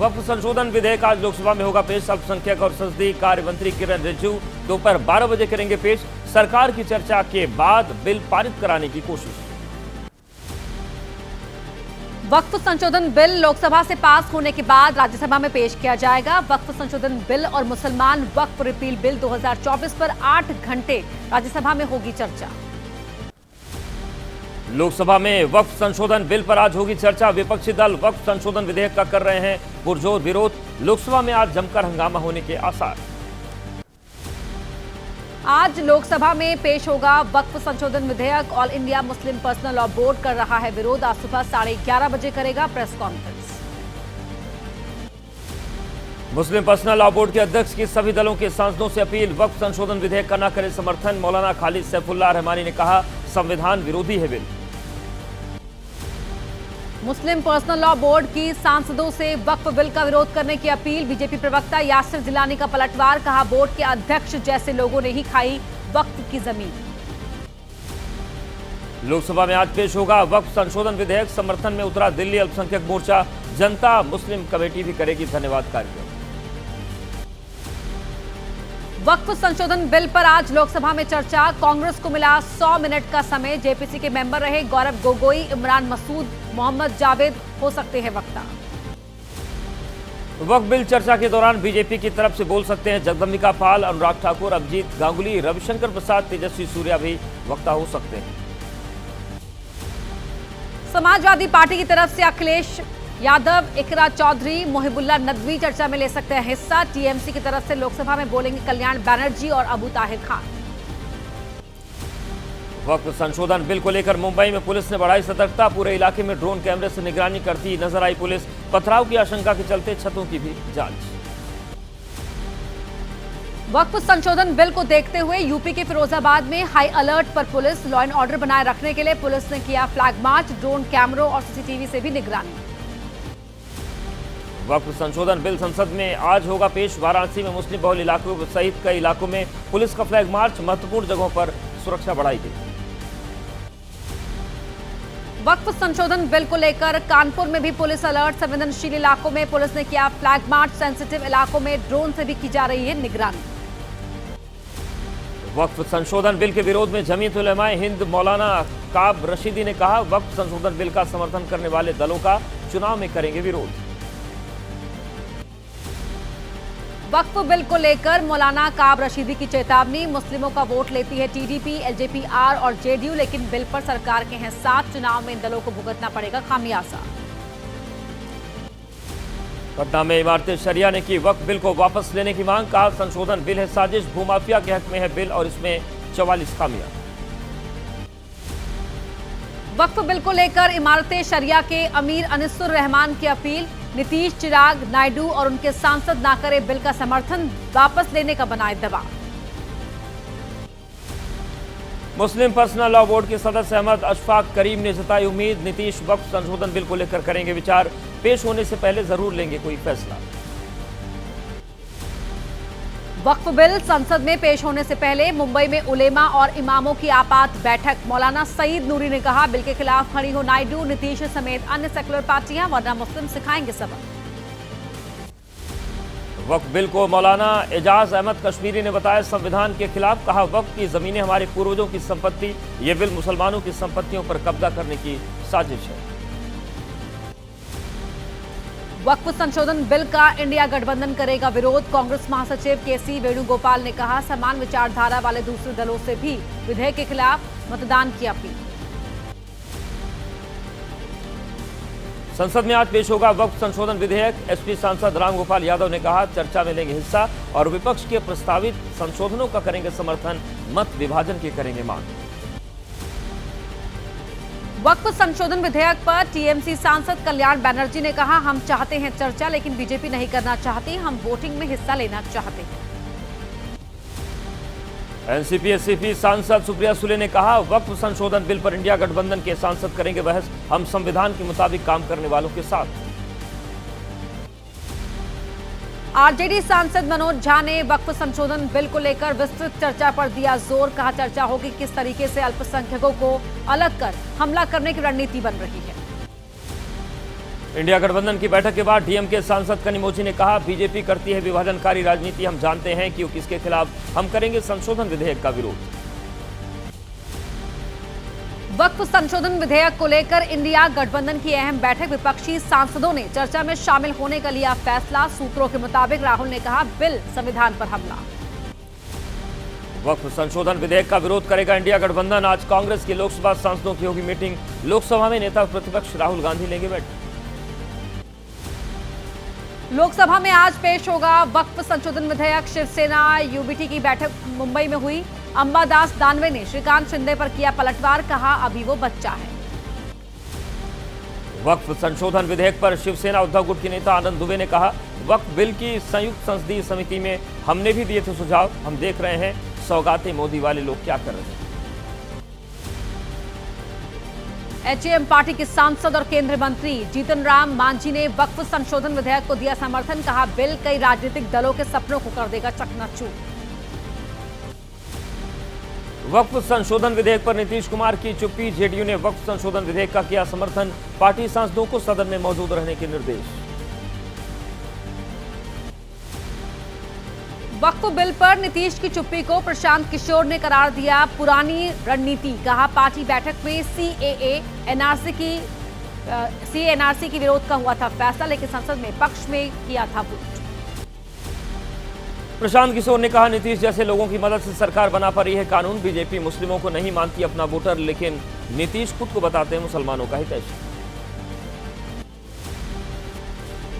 वक्फ संशोधन विधेयक आज लोकसभा में होगा पेश। अल्पसंख्यक और संसदीय कार्य मंत्री किरण रिजिजू दोपहर 12 बजे करेंगे पेश। सरकार की चर्चा के बाद बिल पारित कराने की कोशिश। वक्फ संशोधन बिल लोकसभा से पास होने के बाद राज्यसभा में पेश किया जाएगा। वक्फ संशोधन बिल और मुसलमान वक्फ रिपील बिल 2024 पर 8 घंटे राज्यसभा में होगी चर्चा। लोकसभा में वक्फ संशोधन बिल पर आज होगी चर्चा। विपक्षी दल वक्फ संशोधन विधेयक का कर रहे हैं पुरजोर विरोध। लोकसभा में आज जमकर हंगामा होने के आसार। आज लोकसभा में पेश होगा वक्फ संशोधन विधेयक। All India Muslim personal law board कर रहा है विरोध। आज सुबह 11:30 बजे करेगा प्रेस कॉन्फ्रेंस। मुस्लिम पर्सनल लॉ बोर्ड के अध्यक्ष की सभी दलों के सांसदों से अपील, वक्फ संशोधन विधेयक का न करे समर्थन। मौलाना खालिद सैफुल्लाह रहमानी ने कहा, संविधान विरोधी है बिल। मुस्लिम पर्सनल लॉ बोर्ड की सांसदों से वक्फ बिल का विरोध करने की अपील। बीजेपी प्रवक्ता यासिर जिलानी का पलटवार, कहा बोर्ड के अध्यक्ष जैसे लोगों ने ही खाई वक्फ की जमीन। लोकसभा में आज पेश होगा वक्फ संशोधन विधेयक। समर्थन में उतरा दिल्ली अल्पसंख्यक मोर्चा। जनता मुस्लिम कमेटी भी करेगी धन्यवाद कार्यक्रम। वक्फ संशोधन बिल पर आज लोकसभा में चर्चा। कांग्रेस को मिला 100 मिनट का समय। जेपीसी के मेंबर रहे गौरव गोगोई, इमरान मसूद, मोहम्मद जावेद हो सकते हैं वक्ता। वक्फ बिल चर्चा के दौरान बीजेपी की तरफ से बोल सकते हैं जगदम्बिका पाल, अनुराग ठाकुर, अभिजीत गांगुली, रविशंकर प्रसाद, तेजस्वी सूर्या भी वक्ता हो सकते हैं। समाजवादी पार्टी की तरफ से अखिलेश यादव, इकरा चौधरी, मोहिबुल्ला नदवी चर्चा में ले सकते हैं हिस्सा। टीएमसी की तरफ से लोकसभा में बोलेंगे कल्याण बनर्जी और अबू ताहिर खान। वक्फ संशोधन बिल को लेकर मुंबई में पुलिस ने बढ़ाई सतर्कता। पूरे इलाके में ड्रोन कैमरे से निगरानी करती नजर आई पुलिस। पथराव की आशंका के चलते छतों की भी जांच। वक्फ संशोधन बिल को देखते हुए यूपी के फिरोजाबाद में हाई अलर्ट पर पुलिस। लॉ एंड ऑर्डर बनाए रखने के लिए पुलिस ने किया फ्लैग मार्च। ड्रोन कैमरों और सीसीटीवी से भी निगरानी। वक्फ संशोधन बिल संसद में आज होगा पेश। वाराणसी में मुस्लिम बहुल इलाकों सहित कई इलाकों में पुलिस का फ्लैग मार्च। महत्वपूर्ण जगहों पर सुरक्षा बढ़ाई गई। वक्फ संशोधन बिल को लेकर कानपुर में भी पुलिस अलर्ट। संवेदनशील इलाकों में पुलिस ने किया फ्लैग मार्च। सेंसिटिव इलाकों में ड्रोन से भी की जा रही है निगरानी। वक्फ संशोधन बिल के विरोध में जमीयत उलमाए हिंद मौलाना काब रशीदी ने कहा, वक्फ संशोधन बिल का समर्थन करने वाले दलों का चुनाव में करेंगे विरोध। वक्फ बिल को लेकर मौलाना काब रशीदी की चेतावनी। मुस्लिमों का वोट लेती है टीडीपी, एलजेपीआर और जेडीयू, लेकिन बिल पर सरकार के हैं साथ। चुनाव में इन दलों को भुगतना पड़ेगा खामियाजा। पटना में इमारत शरिया ने की वक्फ बिल को वापस लेने की मांग। कहा, संशोधन बिल है साजिश, भूमाफिया के हक में है बिल और इसमें 44 खामियां। वक्फ बिल को लेकर इमारत शरिया के अमीर अनिसुर रहमान की अपील। नीतीश, चिराग, नायडू और उनके सांसद ना करे बिल का समर्थन, वापस लेने का बनाए दबाव। मुस्लिम पर्सनल लॉ बोर्ड के सदस्य अहमद अशफाक करीम ने जताई उम्मीद, नीतीश वक्फ संशोधन बिल को लेकर करेंगे विचार। पेश होने से पहले जरूर लेंगे कोई फैसला। वक्फ बिल संसद में पेश होने से पहले मुंबई में उलेमा और इमामों की आपात बैठक। मौलाना सईद नूरी ने कहा, बिल के खिलाफ खड़ी हो नायडू, नीतीश समेत अन्य सेकुलर पार्टियां, वरना मुस्लिम सिखाएंगे सबक। वक्फ बिल को मौलाना एजाज अहमद कश्मीरी ने बताया संविधान के खिलाफ। कहा, वक्फ की जमीनें हमारे पूर्वजों की संपत्ति, ये बिल मुसलमानों की संपत्तियों पर कब्जा करने की साजिश है। वक्फ संशोधन बिल का इंडिया गठबंधन करेगा विरोध। कांग्रेस महासचिव केसी वेणुगोपाल ने कहा, समान विचारधारा वाले दूसरे दलों से भी विधेयक के खिलाफ मतदान की अपील। संसद में आज पेश होगा वक्फ संशोधन विधेयक। एसपी सांसद रामगोपाल यादव ने कहा, चर्चा में लेंगे हिस्सा और विपक्ष के प्रस्तावित संशोधनों का करेंगे समर्थन, मत विभाजन की करेंगे मांग। वक्फ संशोधन विधेयक पर टीएमसी सांसद कल्याण बनर्जी ने कहा, हम चाहते हैं चर्चा, लेकिन बीजेपी नहीं करना चाहती। हम वोटिंग में हिस्सा लेना चाहते हैं। एनसीपी एससीपी सांसद सुप्रिया सुले ने कहा, वक्फ संशोधन बिल पर इंडिया गठबंधन के सांसद करेंगे बहस। हम संविधान के मुताबिक काम करने वालों के साथ। आरजेडी सांसद मनोज झा ने वक्फ संशोधन बिल को लेकर विस्तृत चर्चा पर दिया जोर। कहा, चर्चा होगी किस तरीके से अल्पसंख्यकों को अलग कर हमला करने की रणनीति बन रही है। इंडिया गठबंधन की बैठक के बाद डीएमके सांसद कनिमोझी ने कहा, बीजेपी करती है विभाजनकारी राजनीति, हम जानते हैं कि किसके खिलाफ हम करेंगे संशोधन विधेयक का विरोध। वक्फ संशोधन विधेयक को लेकर इंडिया गठबंधन की अहम बैठक, विपक्षी सांसदों ने चर्चा में शामिल होने का लिया फैसला। सूत्रों के मुताबिक राहुल ने कहा, बिल संविधान पर हमला। वक्फ संशोधन विधेयक का विरोध करेगा इंडिया गठबंधन। आज कांग्रेस के लोकसभा सांसदों की होगी मीटिंग। लोकसभा में नेता प्रतिपक्ष राहुल गांधी लेंगे बैठक। लोकसभा में आज पेश होगा वक्फ संशोधन विधेयक। शिवसेना यूबीटी की बैठक मुंबई में हुई। अंबादास दानवे ने श्रीकांत शिंदे पर किया पलटवार, कहा अभी वो बच्चा है। वक्फ संशोधन विधेयक पर शिवसेना उद्धव गुट के नेता आनंद दुबे ने कहा, वक्फ बिल की संयुक्त संसदीय समिति में हमने भी दिए थे सुझाव, हम देख रहे हैं सौगातें मोदी वाले लोग क्या कर रहे हैं। एचएएम पार्टी के सांसद और केंद्रीय मंत्री जीतन राम मांझी ने वक्फ संशोधन विधेयक को दिया समर्थन, कहा बिल कई राजनीतिक दलों के सपनों को कर देगा चकनाचूर। वक्फ संशोधन विधेयक पर नीतीश कुमार की चुप्पी, जेडीयू ने वक्फ संशोधन विधेयक का किया समर्थन, पार्टी सांसदों को सदन में मौजूद रहने के निर्देश। वक्फ बिल पर नीतीश की चुप्पी को प्रशांत किशोर ने करार दिया पुरानी रणनीति, कहा पार्टी बैठक में एनआरसी की विरोध का हुआ था फैसला, लेकिन संसद में पक्ष में किया था वोट। प्रशांत किशोर ने कहा, नीतीश जैसे लोगों की मदद से सरकार बना पा रही है कानून, बीजेपी मुस्लिमों को नहीं मानती अपना वोटर, लेकिन नीतीश खुद को बताते हैं मुसलमानों का हितैषी।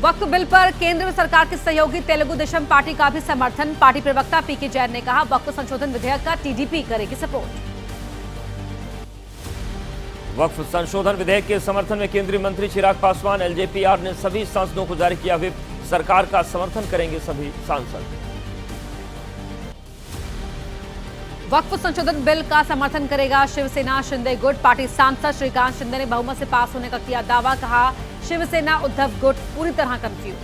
वक्फ बिल पर केंद्र सरकार के सहयोगी तेलुगु देशम पार्टी का भी समर्थन। पार्टी प्रवक्ता पीके जैन ने कहा, वक्फ संशोधन विधेयक का टीडीपी करेगी सपोर्ट। वक्फ संशोधन विधेयक के समर्थन में केंद्रीय मंत्री चिराग पासवान, एलजेपीआर ने सभी सांसदों को जारी किया व्हिप, सरकार का समर्थन करेंगे सभी सांसद। वक्फ संशोधन बिल का समर्थन करेगा शिवसेना शिंदे गुट। पार्टी सांसद श्रीकांत शिंदे ने बहुमत से पास होने का किया दावा, कहा शिवसेना उद्धव गुट पूरी तरह कंफ्यूज।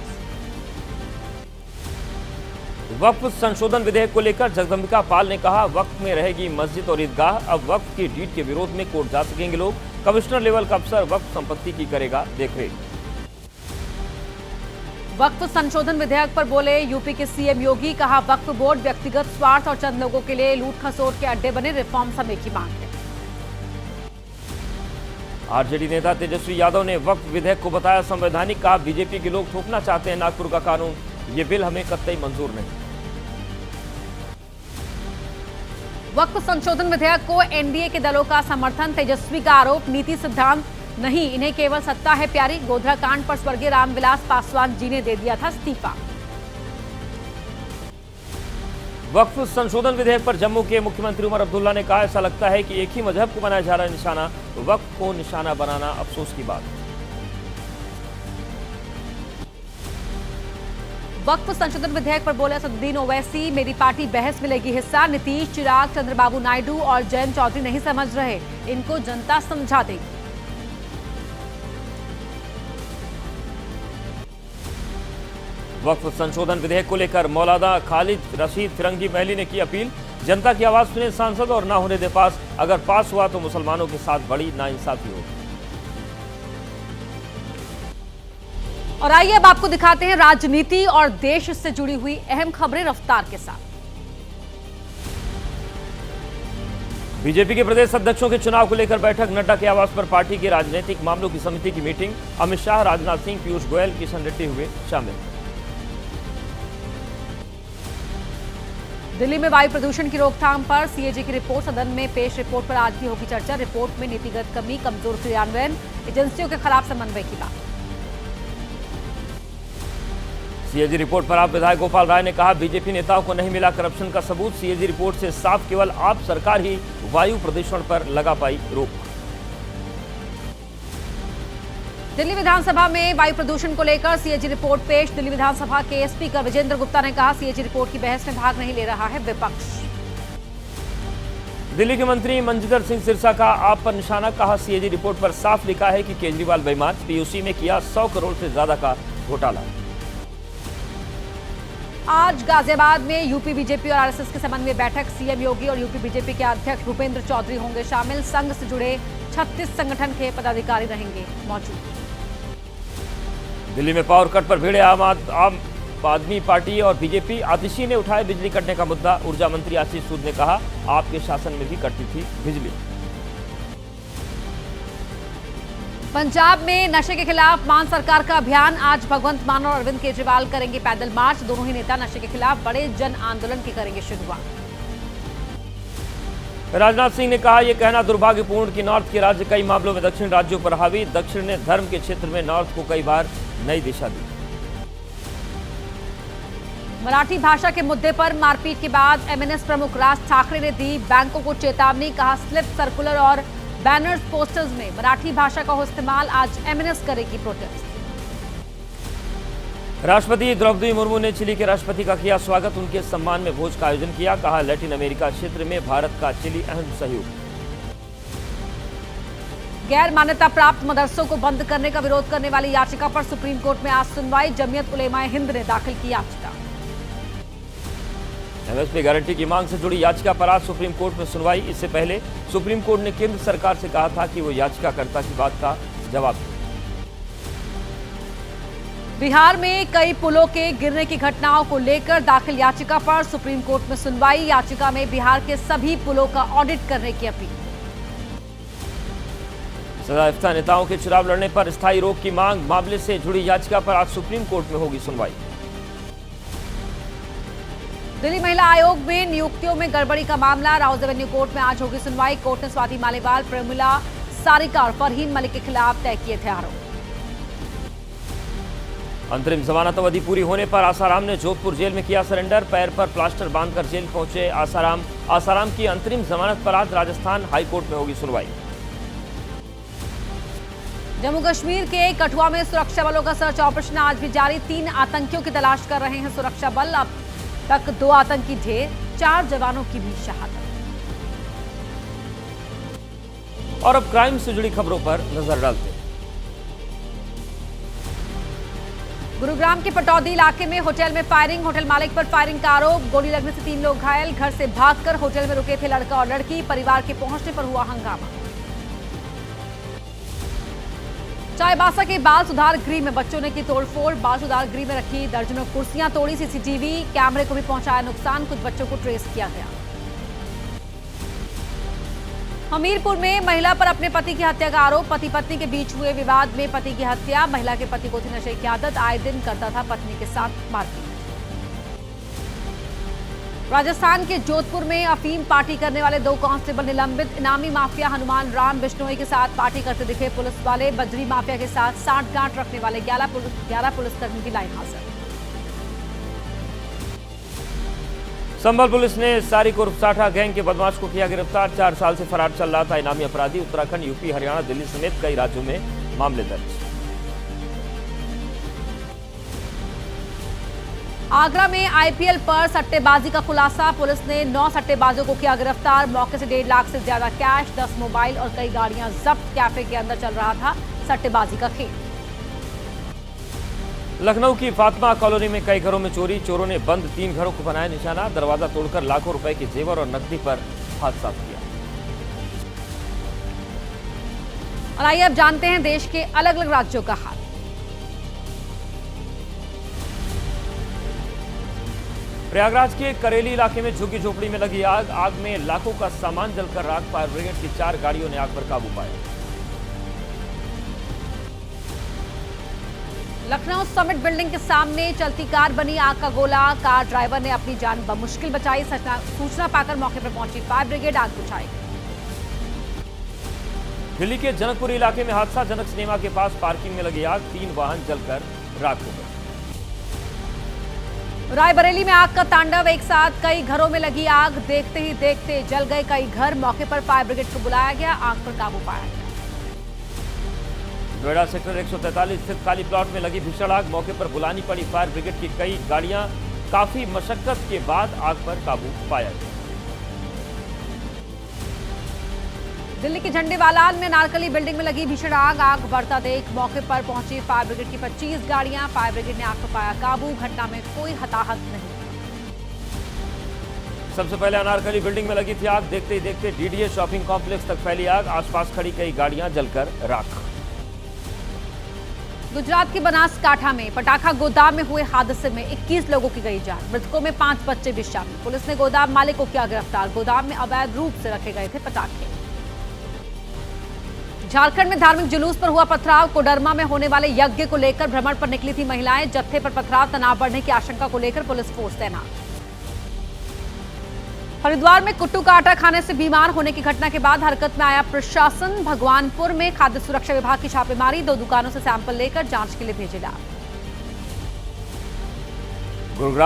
वक्फ संशोधन विधेयक को लेकर जगदम्बिका पाल ने कहा, वक्फ में रहेगी मस्जिद और ईदगाह, अब वक्फ की डीड के विरोध में कोर्ट जा सकेंगे लोग, कमिश्नर लेवल का अफसर वक्फ संपत्ति की करेगा देखरेख। वक्फ संशोधन विधेयक पर बोले यूपी के सीएम योगी, कहा वक्फ बोर्ड व्यक्तिगत स्वार्थ और चंद लोगों के लिए लूट खसोट के अड्डे बने, रिफॉर्म समय की मांग है। आरजेडी नेता तेजस्वी यादव ने वक्फ विधेयक को बताया संवैधानिक, कहा बीजेपी के लोग थोपना चाहते हैं नागपुर का कानून, ये बिल हमें कतई मंजूर नहीं। वक्फ संशोधन विधेयक को एनडीए के दलों का समर्थन, तेजस्वी का आरोप नीति सिद्धांत नहीं, इन्हें केवल सत्ता है प्यारी। गोधरा कांड पर स्वर्गीय रामविलास पासवान जी ने दे दिया था इस्तीफा। वक्फ संशोधन विधेयक पर जम्मू के मुख्यमंत्री उमर अब्दुल्ला ने कहा, ऐसा लगता है कि एक ही मजहब को बनाया जा रहा है निशाना, वक्फ को निशाना बनाना अफसोस की बात। वक्फ संशोधन विधेयक पर बोले असदुद्दीन ओवैसी, मेरी पार्टी बहस में लेगी हिस्सा। नीतीश, चिराग, चंद्रबाबू नायडू और जयंत चौधरी नहीं समझ रहे, इनको जनता समझा देगी। वक्फ संशोधन विधेयक को लेकर मौलाना खालिद रशीद फिरंगी महली ने की अपील, जनता की आवाज सुने सांसद और ना होने दे पास, अगर पास हुआ तो मुसलमानों के साथ बड़ी नाइंसाफी होगी। और आइए अब आपको दिखाते हैं राजनीति और देश से जुड़ी हुई अहम खबरें रफ्तार के साथ। बीजेपी के प्रदेश अध्यक्षों के चुनाव को लेकर बैठक, नड्डा के आवास पर पार्टी के राजनीतिक मामलों की समिति की मीटिंग, अमित शाह, राजनाथ सिंह, पीयूष गोयल, किशन रेड्डी हुए शामिल। दिल्ली में वायु प्रदूषण की रोकथाम पर सीएजी की रिपोर्ट, सदन में पेश रिपोर्ट पर आज भी होगी चर्चा। रिपोर्ट में नीतिगत कमी, कमजोर क्रियान्वयन, एजेंसियों के खिलाफ समन्वय की बात। सीएजी रिपोर्ट पर आप विधायक गोपाल राय ने कहा, बीजेपी नेताओं को नहीं मिला करप्शन का सबूत, सीएजी रिपोर्ट से साफ केवल आप सरकार ही वायु प्रदूषण पर लगा पाई रोक। दिल्ली विधानसभा में वायु प्रदूषण को लेकर सीएजी रिपोर्ट पेश, दिल्ली विधानसभा के स्पीकर विजेंद्र गुप्ता ने कहा, सीएजी रिपोर्ट की बहस में भाग नहीं ले रहा है विपक्ष। दिल्ली के मंत्री मनजिंदर सिंह सिरसा का आप पर निशाना, कहा सीएजी रिपोर्ट पर साफ लिखा है कि केजरीवाल बेईमान, पीयूसी में किया 100 करोड़ से ज्यादा का घोटाला। आज गाजियाबाद में यूपी बीजेपी और आरएसएस के समन्वय बैठक, सीएम योगी और यूपी बीजेपी के अध्यक्ष भूपेंद्र चौधरी होंगे शामिल, संघ से जुड़े 36 संगठन के पदाधिकारी रहेंगे मौजूद। दिल्ली में पावर कट पर भिड़े आम आदमी पार्टी और बीजेपी। आतिशी ने उठाया बिजली कटने का मुद्दा। ऊर्जा मंत्री आशीष सूद ने कहा, आपके शासन में भी कटती थी बिजली। पंजाब में नशे के खिलाफ मान सरकार का अभियान। आज भगवंत मान और अरविंद केजरीवाल करेंगे पैदल मार्च। दोनों ही नेता नशे के खिलाफ बड़े जन आंदोलन की करेंगे शुरुआत। राजनाथ सिंह ने कहा, यह कहना दुर्भाग्यपूर्ण कि नॉर्थ के राज्य कई मामलों में दक्षिण राज्यों पर हावी। दक्षिण ने धर्म के क्षेत्र में नॉर्थ को कई बार नई दिशा दी। मराठी भाषा के मुद्दे पर मारपीट के बाद एमएनएस प्रमुख राज ठाकरे ने दी बैंकों को चेतावनी। कहा, स्लिप सर्कुलर और बैनर्स पोस्टर्स में मराठी भाषा का हो इस्तेमाल। आज एमएनएस करेगी प्रोटेस्ट। राष्ट्रपति द्रौपदी मुर्मू ने चिली के राष्ट्रपति का किया स्वागत। उनके सम्मान में भोज का आयोजन किया। कहा, लैटिन अमेरिका क्षेत्र में भारत का चिली अहम सहयोग। गैर मान्यता प्राप्त मदरसों को बंद करने का विरोध करने वाली याचिका पर सुप्रीम कोर्ट में आज सुनवाई। जमीयत उलेमाए हिंद ने दाखिल की याचिका। एमएसपी गारंटी की मांग से जुड़ी याचिका पर आज सुप्रीम कोर्ट में सुनवाई। इससे पहले सुप्रीम कोर्ट ने केंद्र सरकार से कहा था कि वो याचिकाकर्ता की बात का जवाब दे। बिहार में कई पुलों के गिरने की घटनाओं को लेकर दाखिल याचिका पर सुप्रीम कोर्ट में सुनवाई। याचिका में बिहार के सभी पुलों का ऑडिट करने की अपील। सदाइफ्ता नेताओं के चुनाव लड़ने पर स्थायी रोक की मांग। मामले से जुड़ी याचिका पर आज सुप्रीम कोर्ट में होगी सुनवाई। दिल्ली महिला आयोग में नियुक्तियों में गड़बड़ी का मामला। राउज एवेन्यू कोर्ट में आज होगी सुनवाई। कोर्ट ने स्वाति मालीवाल, प्रेमिला सारिका और फरहीन मलिक के खिलाफ तय किए थे आरोप। अंतरिम जमानत अवधि पूरी होने पर आसाराम ने जोधपुर जेल में किया सरेंडर। पैर पर प्लास्टर बांधकर जेल पहुंचे आसाराम। आसाराम की अंतरिम जमानत पर आज राजस्थान हाईकोर्ट में होगी सुनवाई। जम्मू कश्मीर के कठुआ में सुरक्षा बलों का सर्च ऑपरेशन आज भी जारी। 3 आतंकियों की तलाश कर रहे हैं सुरक्षा बल। अब तक 2 आतंकी ढेर, 4 जवानों की भी शहादत। और अब क्राइम से जुड़ी खबरों पर नजर डालते हैं। गुरुग्राम के पटौदी इलाके में होटल में फायरिंग। होटल मालिक पर फायरिंग का आरोप। गोली लगने से 3 लोग घायल। घर से भागकर होटल में रुके थे लड़का और लड़की। परिवार के पहुंचने पर हुआ हंगामा। चाईबासा के बाल सुधार गृह में बच्चों ने की तोड़फोड़। बाल सुधार गृह में रखी दर्जनों कुर्सियां तोड़ी। सीसीटीवी कैमरे को भी पहुंचाया नुकसान। कुछ बच्चों को ट्रेस किया गया। हमीरपुर में महिला पर अपने पति की हत्या का आरोप। पति पत्नी के बीच हुए विवाद में पति की हत्या। महिला के पति को थी नशे की आदत। आए दिन करता था पत्नी के साथ मारपीट। राजस्थान के जोधपुर में अफीम पार्टी करने वाले 2 कांस्टेबल निलंबित। इनामी माफिया हनुमान राम बिश्नोई के साथ पार्टी करते दिखे पुलिस वाले। बजरी माफिया के साथ साठगांठ रखने वाले 11 पुलिसकर्मी की लाइन हाजिर। संभल पुलिस ने सारिक उर्फ साठा गैंग के बदमाश को किया गिरफ्तार। 4 साल से फरार चल रहा था इनामी अपराधी। उत्तराखंड, यूपी, हरियाणा, दिल्ली समेत कई राज्यों में मामले दर्ज। आगरा में आईपीएल पर सट्टेबाजी का खुलासा। पुलिस ने 9 सट्टेबाजों को किया गिरफ्तार। मौके से 1.5 लाख से ज्यादा कैश, 10 मोबाइल और कई गाड़ियां जब्त। कैफे के अंदर चल रहा था सट्टेबाजी का खेल। लखनऊ की फातिमा कॉलोनी में कई घरों में चोरी। चोरों ने बंद 3 घरों को बनाया निशाना। दरवाजा तोड़कर लाखों रुपए के जेवर और नकदी पर हाथ साफ किया। और आइए अब जानते हैं देश के अलग अलग राज्यों का हाल। प्रयागराज के करेली इलाके में झुग्गी झोपड़ी में लगी आग। आग में लाखों का सामान जलकर राख। फायर ब्रिगेड की 4 गाड़ियों ने आग पर काबू पाया। लखनऊ समिट बिल्डिंग के सामने चलती कार बनी आग का गोला। कार ड्राइवर ने अपनी जान बमुश्किल बचाई। सूचना पाकर मौके पर पहुंची फायर ब्रिगेड आग बुझाई। दिल्ली के जनकपुरी इलाके में हादसाजनक सिनेमा के पास पार्किंग में लगी आग। 3 वाहन जलकर राख हो गए। रायबरेली में आग का तांडव। एक साथ कई घरों में लगी आग। देखते ही देखते जल गए कई घर। मौके पर फायर ब्रिगेड को बुलाया गया। आग पर काबू पाया गया। नोएडा सेक्टर 143 स्थित खाली प्लॉट में लगी भीषण आग। मौके पर बुलानी पड़ी फायर ब्रिगेड की कई गाड़ियां। काफी मशक्कत के बाद आग पर काबू पाया गया। दिल्ली के झंडेवालाल में नारकली बिल्डिंग में लगी भीषण आग। आग बढ़ता देख मौके पर पहुंची फायर ब्रिगेड की 25 गाड़ियां। फायर ब्रिगेड ने आग पर पाया काबू। घटना में कोई हताहत नहीं। सबसे पहले अनारकली बिल्डिंग में लगी थी आग। देखते ही देखते डीडीए शॉपिंग कॉम्प्लेक्स तक फैली आग। आसपास खड़ी कई गाड़ियां जलकर राख। गुजरात के बनासकांठा में पटाखा गोदाम में हुए हादसे में 21 लोगों की गई जान। मृतकों में 5 बच्चे भी शामिल। पुलिस ने गोदाम मालिक को किया गिरफ्तार। गोदाम में अवैध रूप से रखे गए थे पटाखे। झारखंड में धार्मिक जुलूस पर हुआ पथराव। कोडरमा में होने वाले यज्ञ को लेकर भ्रमण पर निकली थी महिलाएं। जत्थे पर पथराव, तनाव बढ़ने की आशंका को लेकर पुलिस फोर्स तैनात। हरिद्वार में कुट्टू का आटा खाने से बीमार होने की घटना के बाद हरकत में आया प्रशासन। भगवानपुर में खाद्य सुरक्षा विभाग की छापेमारी। 2 दुकानों से सैंपल लेकर जांच के लिए भेजे लैब। गुरुग्राम